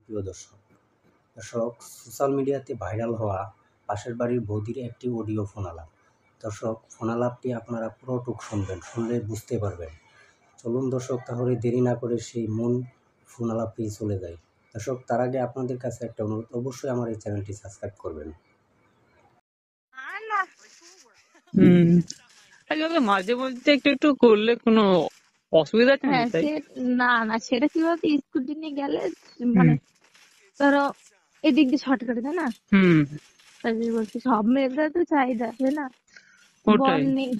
প্রিয় দর্শক। দর্শক, সোশ্যাল মিডিয়াতে ভাইরাল হওয়া পাশের বাড়ির বৌদির একটি অডিও ফোন আলাপ। দর্শক, ফোন আলাপটি আপনারা পুরোটুক শুনবেন, শুনলে বুঝতে পারবেন। চলুন দর্শক, তাহলে দেরি না করে সেই মূল ফোন আলাপটি চলে যাই। দর্শক, তার আগে আপনাদের কাছে একটা অনুরোধ, অবশ্যই আমার এই চ্যানেলটি সাবস্ক্রাইব করবেন। মাঝে মধ্যে একটু একটু করলে কোনো অসুবিধা আছে নাকি? হ্যাঁ, তাই না সেটা কি বলতো, স্কুটি নিয়ে গেলে মানে ধরো এদিক দিয়ে শর্টকাটে, তাই না? তাই বলছি সব মেয়েদের তো চাহিদা, তাই না? বর ওটাই নেই,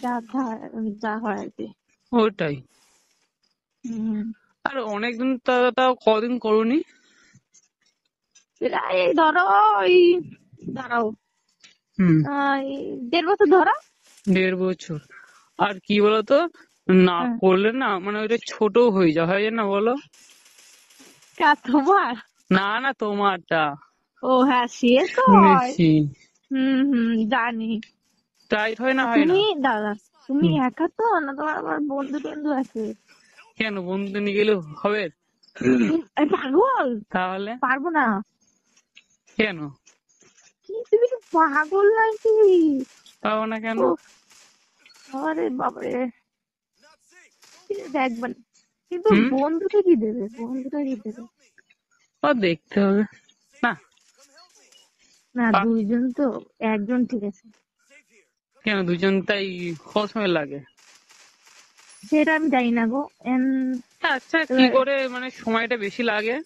যা হয় আর কি। ওটাই। হম, আর অনেকদিন তাও কদিন করুনি? এই ধরো এই দাঁড়াও, এই 1.5 বছর ধরো। 1.5 বছর। আর কি বলতো, না হ্যাঁ। করলে না মানে ওইটা ছোট হয়ে যায়, হয় না বলো? তোমার? না না, তোমারটা ও হ্যাঁ, সে তো হয়। শুনেছি। জানি। টাইট হয় না, হয় না? তুমি দাদা, তুমি হুম। একা তো না, তোমার আবার বন্ধু টন্ধু আছে। কেন, বন্ধু নিয়ে গেলে হবে? পাগল, তাহলে পারবো না। কেন কি তুমি কি পাগল নাকি? পাবো না কেন? উফ, আরে বাবারে, দেখবেন কিন্তু হুম। বন্ধুটা কি দেবে, বন্ধুটা কি দেবে? ও দেখতে হবে না। না, দুইজন তো, একজন ঠিক আছে। কেন দুজন? তাই কত সময় লাগে? সেটা আমি জানি না গো। আচ্ছা, কি এবার করে মানে সময়টা বেশি লাগে?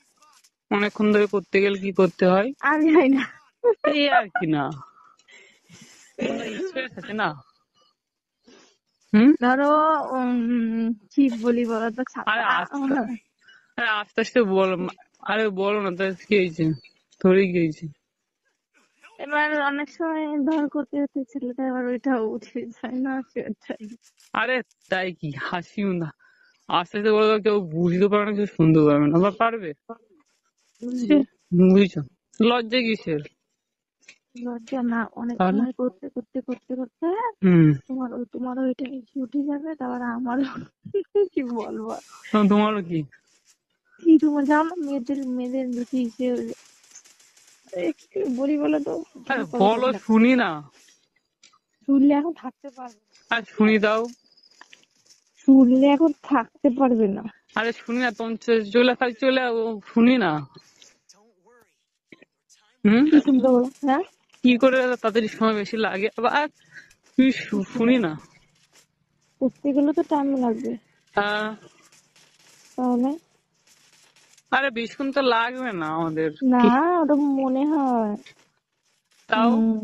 অনেকক্ষণ ধরে করতে গেলে কি করতে হয়? আমি জানি না। এই আর কি, না এক্সপিরিয়েন্স আছে না? হুম। ধরো কি বলি বলো তো, আরে আস্তে আরে আস্তে আস্তে বল। আরে বলো না, তাই কি হয়েছে? ধরে কি হয়েছে? এবার অনেক সময় ধর করতে করতে ছেলেটা এবার ওইটা উঠে যায় না, সেটাই। আরে তাই কি, হাসিও না। আস্তে আস্তে বলো, কেউ বুঝতে পারবে না, কেউ শুনতে পারবে না, বা পারবে? সে, বুঝছো? লজ্জা কিসের? লজ্জা না, অনেক তাহলে সময় করতে করতে করতে করতে হুম, তোমারও ওইটা এসে উঠে যাবে, তারপর আমারও। কি বলবো আর। তোমারও কি? কি তোমার জানো, মেয়েদের মেয়েদের বেশি সে, কি বলি বলো তো, আরে কথা বলো, বলি না, শুনি না। শুনলে এখন থাকতে পারবে না। আর শুনি দাও। শুনলে এখন থাকতে পারবে না। আরে শুনি না, তোমার চলে খালি চলে শুনি না। হুম। কি শুনতে বলো? হ্যাঁ, কি করে তাড়াতাড়ি সময় বেশি লাগে আবার? তুই শুনি না। করতে গেলে তো টাইম লাগবে। হ্যাঁ। তাহলে আরে বেশিক্ষণ তো লাগবে না আমাদের। না, কি ওটা মনে হয়। তাও? হম,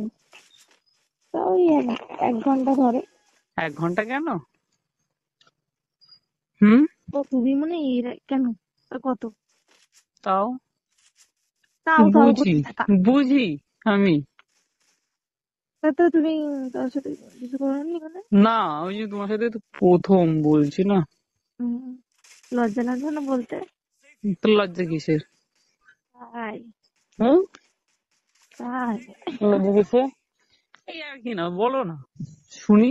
তাও ওই 1 ঘন্টা ধরে। 1 ঘন্টা কেন? হুম। তো তুমি মনে কেন, তা কত? তাও তাও তাও বুঝি, করতে থাকা। বুঝি আমি। তা তো তুমি তার সাথে কিছু করেননি মানে? না, ওই যে তোমার সাথে তো প্রথম বলছি না। হম, লজ্জা লাগবে না বলতে? তো লজ্জা কিসের? তাই? হুম। তাই? লজ্জা কিসের? এই আর কি, না বলো না, শুনি।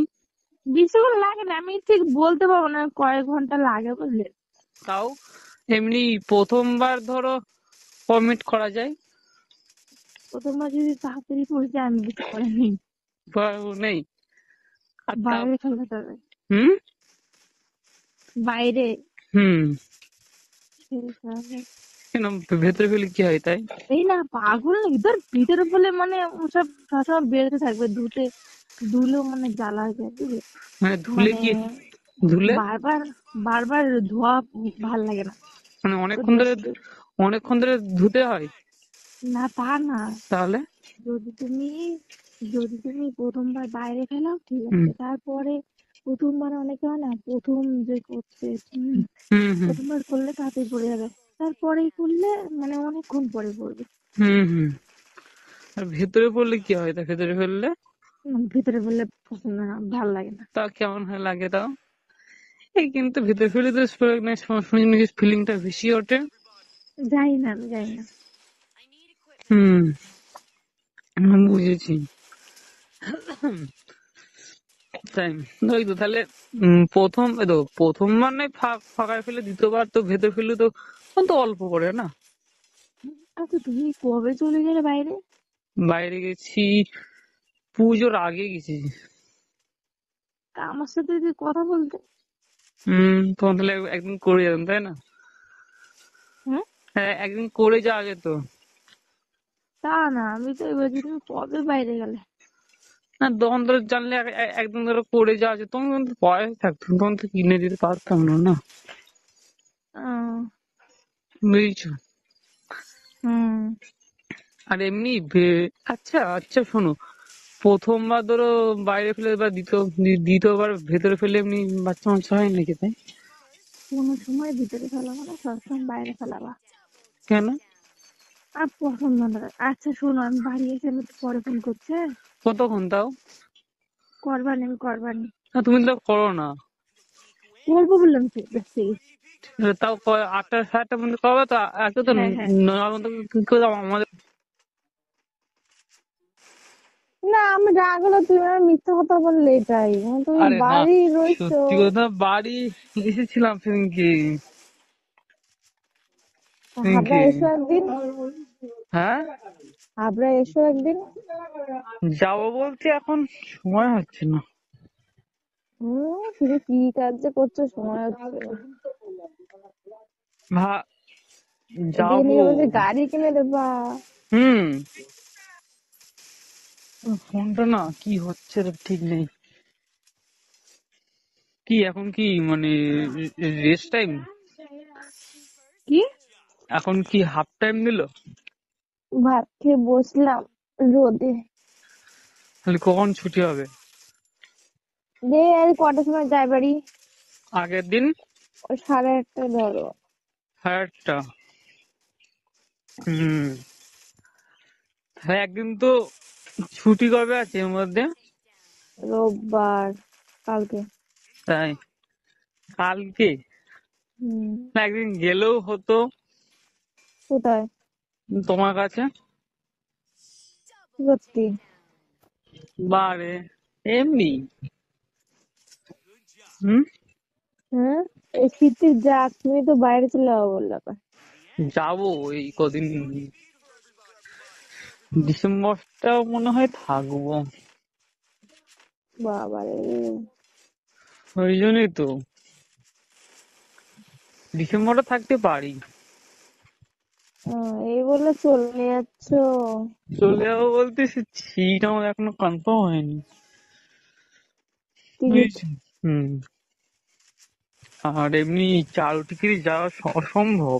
বেশিক্ষণ লাগে না, আমি ঠিক বলতে পারবো না কয়েক ঘন্টা লাগে, বুঝলে? তাও এমনি প্রথমবার ধরো কমিট করা যায়? প্রথমবার যদি তাড়াতাড়ি পড়ে যায়, আমি কিছু করিনি। বা নেই। আর তা বাইরে খেলাতে হবে, হুম বাইরে হুম। খেলতে হবে। কেন, ভেতরে ফেলে কি হয় তাই? এই না, পাগল নাকি তোর? ভিতরে বলে মানে ওসব সবসময় বেরোতে থাকবে, ধুলো মানে জ্বালা হয়ে যায়, বুঝলি? মানে ধুলে মানে কি? ধুলে বারবার বারবার ধোয়া ভাল লাগে না। মানে তো অনেকক্ষণ ধরে ধুতে হয়? না, তা না। তাহলে যদি তুমি যদি তুমি প্রথমবার বাইরে ফেলাও, ঠিক হুম আছে, তারপরে প্রথমবার অনেকে হয় না, প্রথম যে করছে, হুম হুম প্রথমবার করলে তাড়াতাড়ি পড়ে যাবে, তারপরে করলে মানে অনেকক্ষণ পরে পড়বে। হুম হুম। আর ভেতরে পড়লে কি হয়? তা ভেতরে ফেললে ভিতরে বললে পছন্দ না, ভাল লাগে না। তা কেমন হয় লাগে তাও? এই কিন্তু ভেতরে ফেলে তো শুনি নাকি ফিলিংটা বেশি ওঠে। যাই না, আমি যাই না। হুম, বুঝেছি। তাই? ওই তো তাহলে প্রথম এই তো প্রথমবার নয় ফাঁকায় ফেলে, দ্বিতীয়বার তো ভেতরে ফেললে তো তখন তো অল্প করে না? আচ্ছা তুমি কবে চলে গেলে বাইরে? বাইরে গেছি পুজোর আগে গেছি। তা আমার সাথে যে কথা বলতে। তোমার তাহলে একদিন করে যেতাম, তাই না? হুম। হ্যাঁ, একদিন করে যাওয়া যেত। তা না, আমি তো এবার তুমি কবে বাইরে গেলে? না তখন ধরো জানলে একদিন ধরো করে যাওয়া যেত, তখন তো পয়সা থাকতো, তখন তো কিনে দিতে পারতাম না, না? আহ, বুঝছো? হুম। আর এমনি আচ্ছা আচ্ছা শোনো, প্রথমবার ধরো বাইরে ফেলে বা দ্বিতীয়বার ভেতরে ফেলে এমনি বাচ্চা মাচ্চা হয় নাকি, তাই? কোনো সময় ভিতরে ফেলা মানে সবসময় বাইরে ফেলাবা। কেন? আর পছন্দ না। আচ্ছা শোনো, আমি বাড়ি এসে আমি একটু পরে ফোন করছি, হ্যাঁ? কতক্ষণ তাও? করবানি, আমি করবানি। না তুমি তো করো না। বলবো বললাম তো, বেশি। তাও 8টা 7টা পর্যন্ত করবে তো, আজকে তো হ্যাঁ হ্যাঁ। 9টার মধ্যে কি করে যাবো আমাদের? না আমি রাগ হলো, তুমি আমার মিথ্যা কথা বললে, এটাই তুমি আরে না, বাড়ি রয়েছো। সত্যি কথা, বাড়ি এসেছিলাম সেদিনকে। হাবড়া সেদিনকে এসো একদিন। হ্যাঁ, হাবড়া এসো একদিন। যাবো বলতে এখন সময় হচ্ছে না। তুমি কি কাজ যে করছো, সময় হচ্ছে না। ভা এদিকে যাবো। নিয়ে বলছে গাড়ি কিনে দেবা। হুম। ফোনটা না কি হচ্ছে রে, ঠিক নেই। কি এখন কি মানে রেস্ট টাইম? কি? এখন কি হাফ টাইম দিল? ভাত খেয়ে বসলাম রোদে। তাহলে কখন ছুটি হবে? দে আর কটার সময় যাই বাড়ি? আগের দিন ওই 8:30টায় ধরো। 8টা। হুম। হ্যাঁ, একদিন তো ছুটি কবে আছে এর মধ্যে? রোববার, কালকে। তাই? কালকে? হুম। না, একদিন গেলেও হতো কোথায়? তোমার কাছে। কি করতি? বারে এমনি। হুম। হ্যাঁ, এই শীতের যাক, তুমি তো বাইরে চলে যাবো বললে। যাবো এই কদিন, ডিসেম্বরটাও মনে হয় থাকবো। বাবারে। ওই জন্যই তো ডিসেম্বরটা থাকতে পারি। এই বলে চলে যাচ্ছ? চলে যাবো বলতে সে সিট আমার এখনো কনফার্ম হয়নি, টিকিট? বুঝেছি। হুম। আর এমনি চালু টিকিটে যাওয়া অসম্ভব।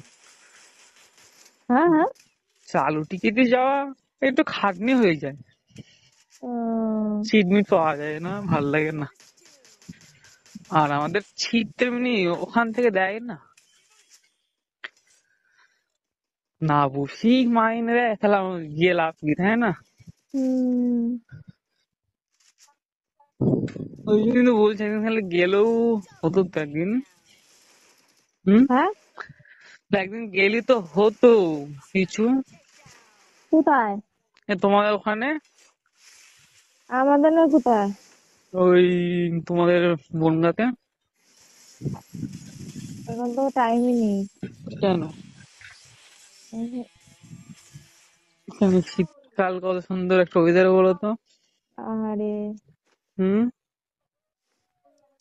হ্যাঁ হ্যাঁ। চালু টিকিটে যাওয়া একটু খাটনি হয়ে যায়, উম, সিট মিট পাওয়া যায় না, ভাল লাগে না। আর আমাদের সিট তেমনি ওখান থেকে দেয় না, না বসি মাইনে দেয়, তাহলে আমার গিয়ে লাভ কি, তাই না? উম, ওই জন্য তো বলছি একদিন তাহলে গেলেও হতো তো একদিন। হুম। হ্যাঁ। একদিন গেলি তো হতো কিছু। কোথায়? তোমাদের ওখানে, আমাদের না, কোথায়? ওই তোমাদের বনগাঁতে। এখন তো টাইমই নেই। কেন? উহুম, কেন, শীতকাল কত সুন্দর একটা ওয়েদার বলো তো। আরে হুম।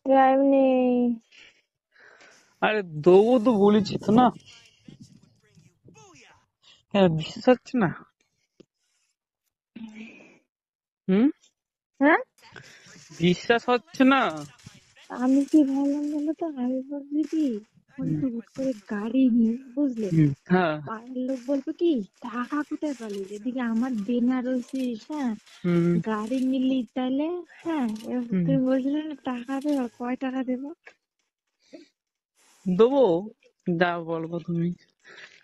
টাইম নেই। আরে দেবো তো বলেছি তো, না? হ্যাঁ, বিশ্বাস হচ্ছে না? হুম। হ্যাঁ। বিশ্বাস হচ্ছে না? আমি কি ভাবলাম বলো তো, আমি ভাবছি কি, হুম। একটু হুট করে গাড়ি নিয়ে, বুঝলে, হুম, হ্যাঁ। পাড়ার লোক বলবে কি, টাকা কোথায় পালি, এদিকে আমার বেনারসিস, হ্যাঁ, হুম। গাড়ি নিলি তাহলে। হ্যাঁ, এবার হুম। তুমি বলছিলে না টাকা দেবো, কয় টাকা দেবো? দেবো, যা বলবো তুমি।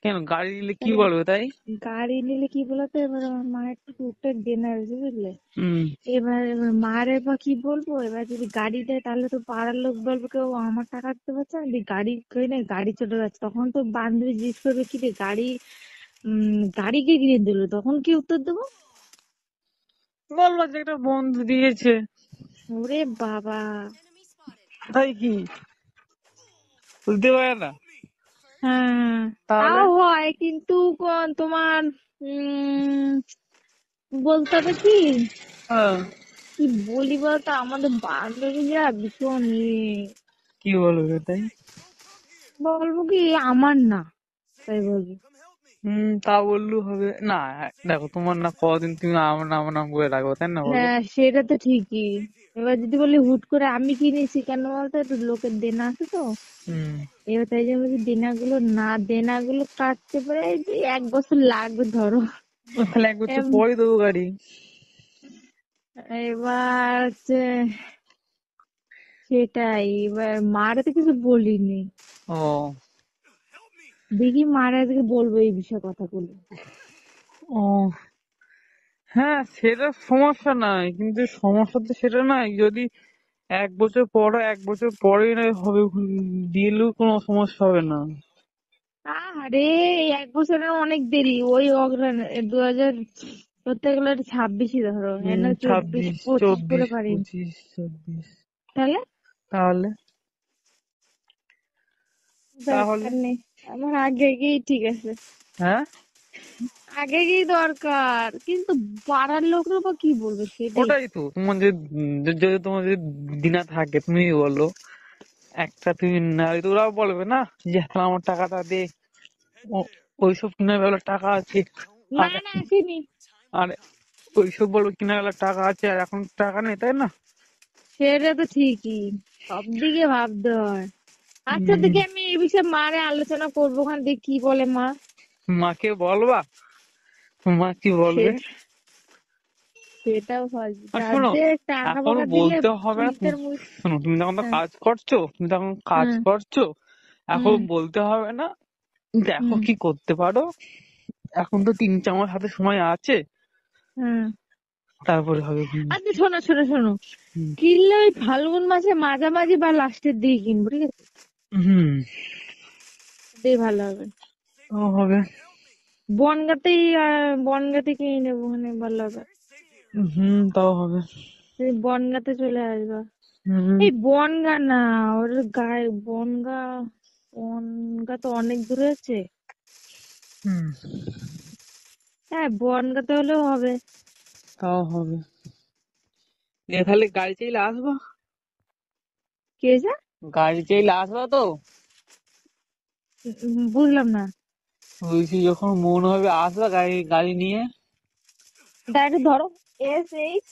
কেন, গাড়ি নিলে কি তাহলে বলবে তাই? গাড়ি নিলে কি বলতো, এবার আমার মায়ের একটু টুকটাক বেনারসি, বুঝলে। হুম। এবার মার এবার কি বলবো, এবার যদি গাড়ি দেয় তাহলে তো পাড়ার লোক বলবে কেউ আমার টাকা দিতে পারছে না, দিয়ে গাড়ি কিনে গাড়ি চলে যাচ্ছে, তখন তো বান্ধবী জিজ্ঞেস করবে কি রে গাড়ি, গাড়ি কে কিনে দিল, তখন কি উত্তর দেবো? বলবো যে একটা বন্ধু দিয়েছে। ওরে বাবা। তাই কি, বুঝতে পারে না? হ্যাঁ, তাহলে তাও হয় কিন্তু তোমার বলতে হবে কি হ্যাঁ, কি বলি বলতো, আমাদের বান্ধবীরা ভীষণ কি বলবে তাই? বলবো কি আমার না, তাই বলবো। তা বললেও হবে না। দেখো তোমার না কদিন তুমি আমার নাম নাম করে রাখবো, তাই না বলো? হ্যাঁ সেটা তো ঠিকই। এবার যদি বলি হুট করে আমি কিনেছি কেন বলতো, একটু লোকের দেনা আছে তো। হুম। এবার তাই জন্য যদি দেনাগুলো কাটতে পারে এই যে 1 বছর লাগবে ধরো। তাহলে 1 বছর এম, পরে দেবো গাড়ি। এবার হচ্ছে সেটাই, এবার মারা তো কিছু বলিনি। ও দেখি মারা আজকে বলবো এই বিষয়ে কথাগুলো। ও হ্যাঁ, সেটা সমস্যা নাই, কিন্তু সমস্যা তো সেটা নাই। যদি 1 বছর পর 1 বছর পরে না হবে, দিলেও কোনো সমস্যা হবে না। আরে 1 বছরের অনেক দেরি, ওই অগ্রাণ 2000 ধরতে গেলে 26ই ধরো, হ্যাঁ না 24 ছাব্বিশ 25 করে চব্বিশ পারি। 25 26। তাহলে তাহলে তাহলে দরকার নেই, আমার আগে আগেই ঠিক আছে, হ্যাঁ, আগে আগেই দরকার, কিন্তু পাড়ার লোকরা বা কি বলবে সেটাই। ওটাই তো তোমার যে যদি তোমার যদি দিনা থাকে তুমি বলো একটা, তুমি না হয়তো ওরাও বলবে না যে হ্যাঁ, আমার টাকাটা দে। ওইসব কিনা বেলা টাকা আছে। না আর না আসেনি। আর ওইসব বলবো কিনা বেলা টাকা আছে আর এখন টাকা নেই, তাই না? সেটা তো ঠিকই, সব দিকে ভাবতে হয়। আচ্ছা উম, দেখি আমি এই বিষয়ে মারে আলোচনা করবো, ওখান দেখি কি বলে মা। মাকে বলবা, মা কি বলবে? সেটা সেটাও হয়, আর যার শোনো, যে টাকা এখন ফাকা দিলে বলতে হবে না চুইটার মুই। শোনো, তুমি তখন তো হ্যাঁ। কাজ করছো, তুমি তখন কাজ হুম। করছো, এখন হুম। বলতে হবে না। দেখো হুম। কি করতে পারো, এখন তো 3-4 মাস হাতে সময় আছে, হুম। তারপরে হবে। আচ্ছা শোনো শোনো শোনো, হুম। কিনলে ওই ফাল্গুন মাসে মাঝামাঝি বা লাস্টের দিকে কিনবো, ঠিক আছে? হুম, এটাই ভালো হবে। ও হবে। বনগাঁতে কিনে নেবো, মানে ভালো হবে। তাও হবে। তুমি বনগাঁতে চলে আসবা। হুম। এই বনগা না, ওর গায়ে বনগা তো অনেক দূরে আছে। হুম, হ্যাঁ বনগাঁতে হলেও হবে। তাও হবে। তাহলে গাড়ি চাইলে আসবা, কি হয়েছে? গাড়ি চাইলে আসবা তো। বুঝলাম না। বলছি যখন মন হবে আসবা গাড়ি গাড়ি নিয়ে। ডাইরেক্ট ধরো, SH